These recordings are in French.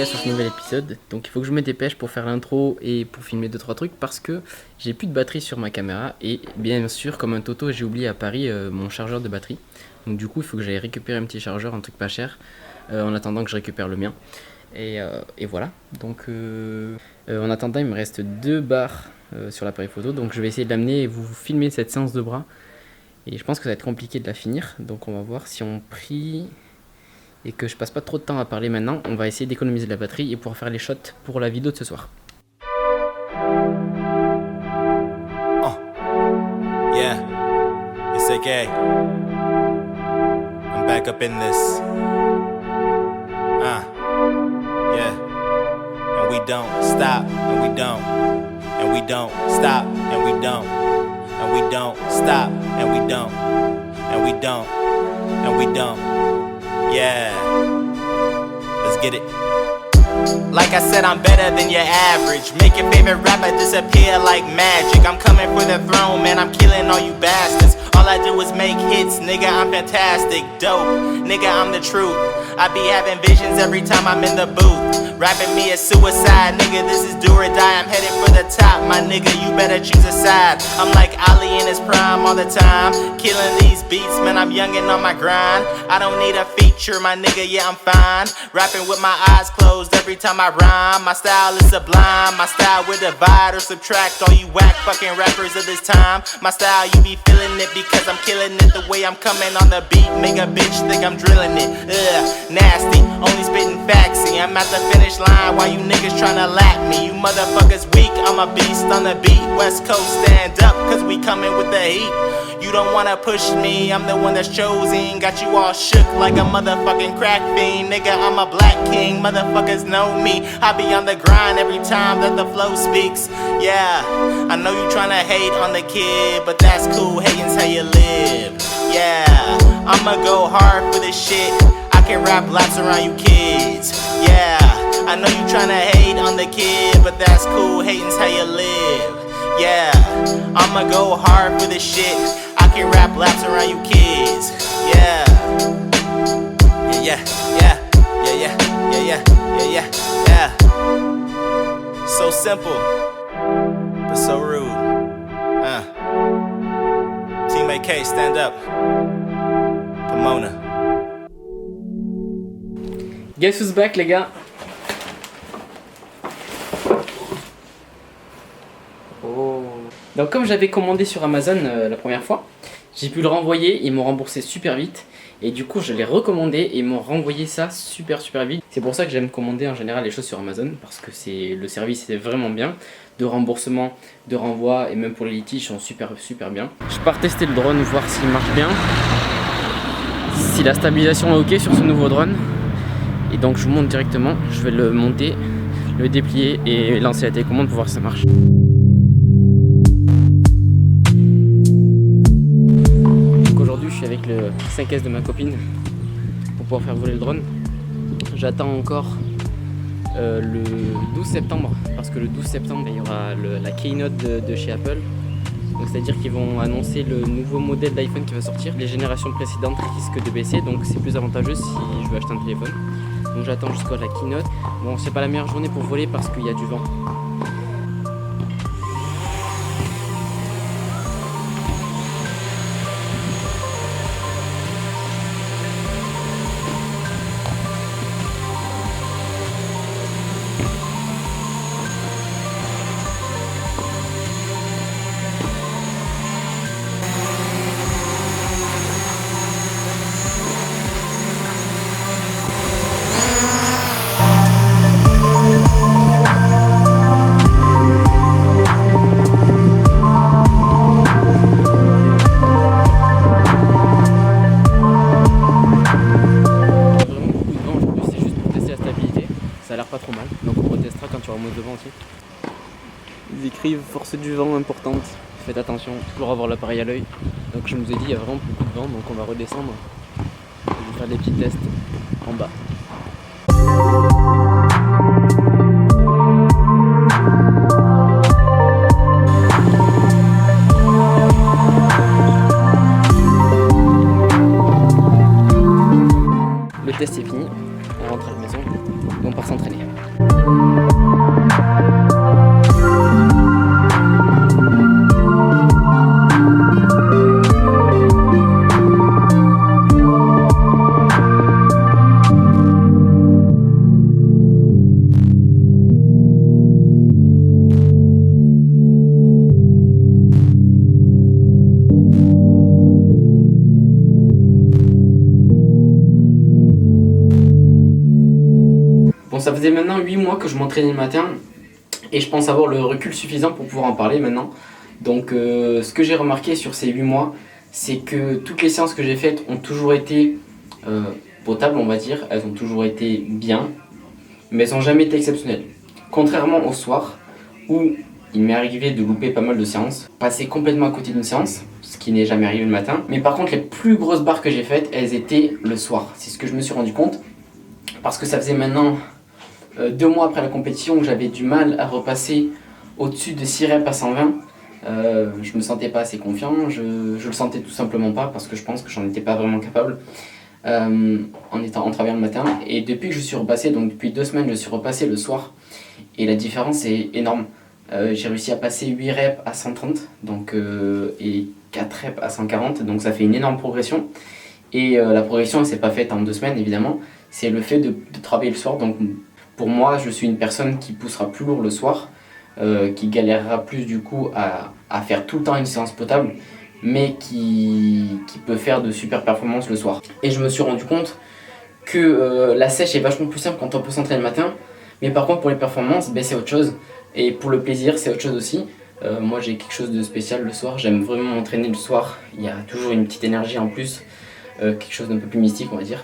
gars sur ce nouvel épisode. Donc il faut que je me dépêche pour faire l'intro et pour filmer 2-3 trucs parce que j'ai plus de batterie sur ma caméra et bien sûr comme un toto j'ai oublié à Paris mon chargeur de batterie. Donc du coup il faut que j'aille récupérer un petit chargeur, un truc pas cher en attendant que je récupère le mien. Et voilà, donc en attendant il me reste 2 barres sur l'appareil photo, donc je vais essayer de l'amener et vous filmer cette séance de bras. Et je pense que ça va être compliqué de la finir, donc on va voir si on prie et que je passe pas trop de temps à parler maintenant. On va essayer d'économiser de la batterie et pouvoir faire les shots pour la vidéo de ce soir. Yeah, it's okay. I'm back up in this. Yeah. And we don't stop, and we don't. And we don't stop, and we don't. And we don't stop, and we don't. And we don't. And we don't. Yeah. Let's get it. Like I said, I'm better than your average. Make your favorite rapper disappear like magic. I'm coming for the throne, man, I'm killing all you bastards. All I do is make hits, nigga, I'm fantastic. Dope, nigga, I'm the truth. I be having visions every time I'm in the booth. Rapping me is suicide, nigga, this is do or die. I'm headed for the top, my nigga, you better choose a side. I'm like Ali in his prime all the time. Killing these beats, man, I'm young and on my grind. I don't need a feature, my nigga, yeah, I'm fine. Rapping with my eyes closed every time I rhyme. My style is sublime, my style will divide or subtract all you whack fucking rappers of this time. My style, you be feeling it because I'm killing it. The way I'm coming on the beat, make a bitch think I'm drilling it. Nasty, only spitting faxy. I'm at the finish line while you niggas tryna lap me. You motherfuckers weak, I'm a beast on the beat. West Coast stand up, cause we coming with the heat. You don't wanna push me, I'm the one that's chosen. Got you all shook like a motherfucking crack fiend. Nigga, I'm a black king, motherfuckers know me. I be on the grind every time that the flow speaks. Yeah, I know you tryna hate on the kid, but that's cool, hating's how you live. Yeah, I'ma go hard for this shit. I can rap laps around you kids. Yeah, I know you tryna hate on the kid, but that's cool, hating's how you live. Yeah, I'ma go hard for this shit. I can rap laps around you kids. Yeah. Yeah, yeah, yeah, yeah, yeah, yeah, yeah, yeah, yeah. So simple, but so rude. Teammate K, stand up. Pomona. Guess who's back les gars? Oh. Donc comme j'avais commandé sur Amazon la première fois, j'ai pu le renvoyer, ils m'ont remboursé super vite. Et du coup je l'ai recommandé et ils m'ont renvoyé ça super vite. C'est pour ça que j'aime commander en général les choses sur Amazon, parce que le service est vraiment bien. De remboursement, de renvoi et même pour les litiges sont super bien. Je pars tester le drone, voir s'il marche bien, si la stabilisation est ok sur ce nouveau drone. Et donc je vous montre directement, je vais le monter, le déplier et lancer la télécommande pour voir si ça marche. Donc aujourd'hui je suis avec le 5S de ma copine pour pouvoir faire voler le drone. J'attends encore le 12 septembre parce que le 12 septembre il y aura la keynote de chez Apple. Donc c'est-à-dire qu'ils vont annoncer le nouveau modèle d'iPhone qui va sortir. Les générations précédentes risquent de baisser, donc c'est plus avantageux si je veux acheter un téléphone. Donc j'attends jusqu'à la keynote. Bon, c'est pas la meilleure journée pour voler parce qu'il y a du vent. Ça a l'air pas trop mal, donc on retestera quand il y aura moins de vent aussi. Ils écrivent force du vent importante, faites attention, toujours avoir l'appareil à l'œil. Donc je nous ai dit il y a vraiment beaucoup de vent, donc on va redescendre et faire des petits tests en bas. Le test est fini, on rentre à la maison. et on part s'entraîner. Bon, ça faisait maintenant 8 mois que je m'entraînais le matin et je pense avoir le recul suffisant pour pouvoir en parler maintenant. Donc ce que j'ai remarqué sur ces 8 mois, c'est que toutes les séances que j'ai faites ont toujours été potables, on va dire. Elles ont toujours été bien, mais elles n'ont jamais été exceptionnelles. Contrairement au soir, où il m'est arrivé de louper pas mal de séances, passer complètement à côté d'une séance, ce qui n'est jamais arrivé le matin. Mais par contre, les plus grosses barres que j'ai faites, elles étaient le soir. C'est ce que je me suis rendu compte, parce que ça faisait maintenant 2 mois après la compétition où j'avais du mal à repasser au-dessus de 6 reps à 120. Je me sentais pas assez confiant, je le sentais tout simplement pas parce que je pense que j'en étais pas vraiment capable en travaillant le matin. Et depuis que je suis repassé, donc depuis 2 semaines, je suis repassé le soir et la différence est énorme. J'ai réussi à passer 8 reps à 130 donc, et 4 reps à 140, donc ça fait une énorme progression. Et la progression elle s'est pas faite en 2 semaines évidemment, c'est le fait de travailler le soir. Donc pour moi, je suis une personne qui poussera plus lourd le soir, qui galérera plus du coup à faire tout le temps une séance potable, mais qui peut faire de super performances le soir. Et je me suis rendu compte que la sèche est vachement plus simple quand on peut s'entraîner le matin, mais par contre pour les performances, ben, c'est autre chose. Et pour le plaisir, c'est autre chose aussi. Moi j'ai quelque chose de spécial le soir, j'aime vraiment m'entraîner le soir, il y a toujours une petite énergie en plus, quelque chose d'un peu plus mystique on va dire.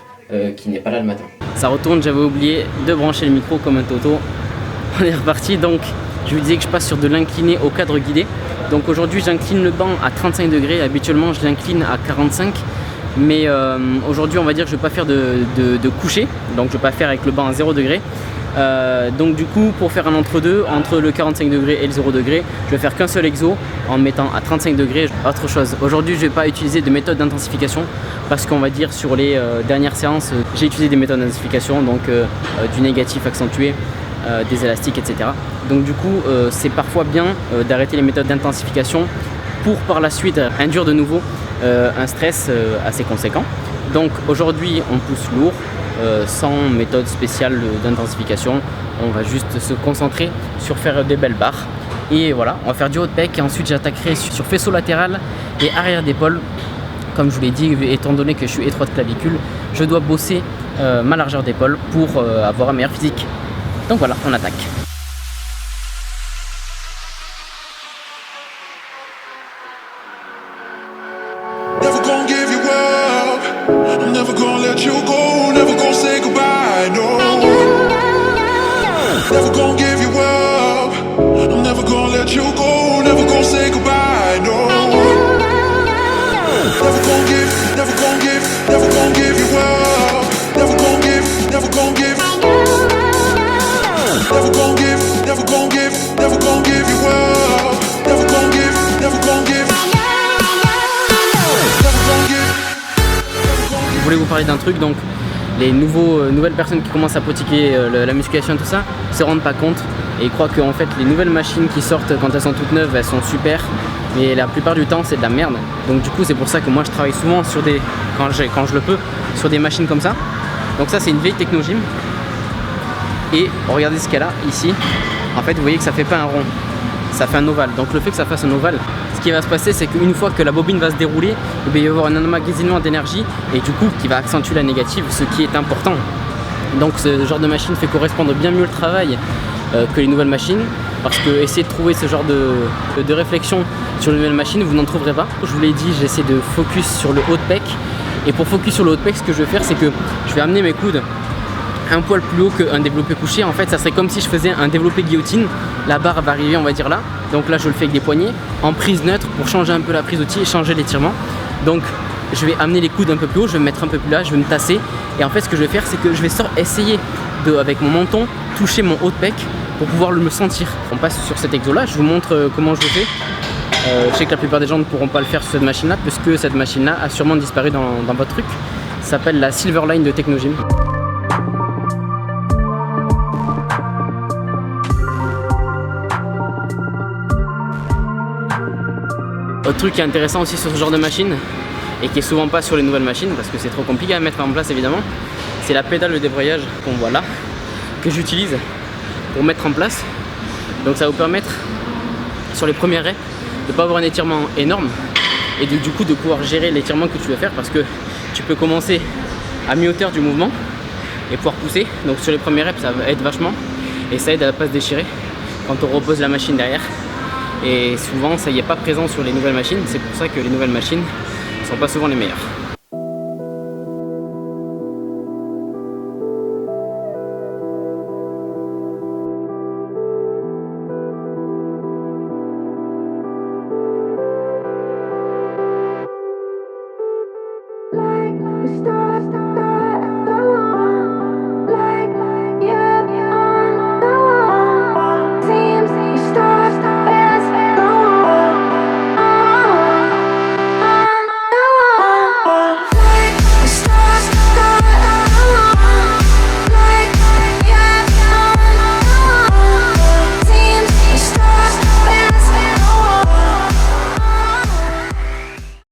Qui n'est pas là le matin. Ça retourne, j'avais oublié de brancher le micro comme un toto. On est reparti, donc je vous disais que je passe sur de l'incliné au cadre guidé. Donc aujourd'hui j'incline le banc à 35 degrés, habituellement je l'incline à 45. Mais aujourd'hui on va dire que je ne vais pas faire de coucher, donc je ne vais pas faire avec le banc à 0 degré. Donc du coup pour faire un entre-deux, entre le 45 degrés et le 0 degré, je vais faire qu'un seul exo en me mettant à 35 degrés. Autre chose, aujourd'hui je ne vais pas utiliser de méthode d'intensification parce qu'on va dire sur les dernières séances j'ai utilisé des méthodes d'intensification, donc du négatif accentué, des élastiques etc. Donc du coup c'est parfois bien d'arrêter les méthodes d'intensification pour par la suite induire de nouveau un stress assez conséquent. Donc aujourd'hui on pousse lourd, sans méthode spéciale d'intensification, on va juste se concentrer sur faire des belles barres. Et voilà, on va faire du haut de pec et ensuite j'attaquerai sur faisceau latéral et arrière d'épaule. Comme je vous l'ai dit, étant donné que je suis étroit de clavicule, je dois bosser ma largeur d'épaule pour avoir un meilleur physique. Donc voilà, on attaque. Never gonna let you go, never gonna say goodbye, no. Never gonna give you up, I'm never gonna let you go, never gonna say goodbye, no. Never gonna give, never gonna give, never gonna give you up, never gonna give, never gonna give. Never gonna give, never gonna give, never gonna give you up, never gonna give, never gonna give. Je voulais vous parler d'un truc, donc les nouvelles personnes qui commencent à pratiquer la musculation et tout ça se rendent pas compte et ils croient que en fait les nouvelles machines qui sortent quand elles sont toutes neuves elles sont super, mais la plupart du temps c'est de la merde. Donc du coup c'est pour ça que moi je travaille souvent sur quand je le peux sur des machines comme ça. Donc ça c'est une vieille Technogym et regardez ce qu'elle a ici. En fait vous voyez que ça fait pas un rond, ça fait un ovale. Donc le fait que ça fasse un ovale, ce qui va se passer c'est qu'une fois que la bobine va se dérouler, il va y avoir un emmagasinement d'énergie et du coup qui va accentuer la négative, ce qui est important. Donc ce genre de machine fait correspondre bien mieux le travail que les nouvelles machines, parce que essayer de trouver ce genre de réflexion sur les nouvelles machines, vous n'en trouverez pas. Je vous l'ai dit, j'essaie de focus sur le haut de pec, et pour focus sur le haut de pec, ce que je vais faire c'est que je vais amener mes coudes un poil plus haut qu'un développé couché. En fait ça serait comme si je faisais un développé guillotine, la barre va arriver on va dire là, donc là je le fais avec des poignets en prise neutre pour changer un peu la prise d'outil et changer l'étirement. Donc je vais amener les coudes un peu plus haut, je vais me mettre un peu plus là, je vais me tasser et en fait ce que je vais faire c'est que je vais essayer de, avec mon menton, toucher mon haut de pec pour pouvoir me sentir. On passe sur cet exo là, je vous montre comment je le fais. Je sais que la plupart des gens ne pourront pas le faire sur cette machine là puisque cette machine là a sûrement disparu dans votre truc. Ça s'appelle la Silverline de Technogym. Autre truc qui est intéressant aussi sur ce genre de machine et qui est souvent pas sur les nouvelles machines parce que c'est trop compliqué à mettre en place évidemment, c'est la pédale de débrayage qu'on voit là, que j'utilise pour mettre en place. Donc ça va vous permettre sur les premiers reps de ne pas avoir un étirement énorme et du coup de pouvoir gérer l'étirement que tu veux faire, parce que tu peux commencer à mi-hauteur du mouvement et pouvoir pousser. Donc sur les premiers reps ça va être vachement, et ça aide à ne pas se déchirer quand on repose la machine derrière. Et souvent ça y est pas présent sur les nouvelles machines, c'est pour ça que les nouvelles machines ne sont pas souvent les meilleures.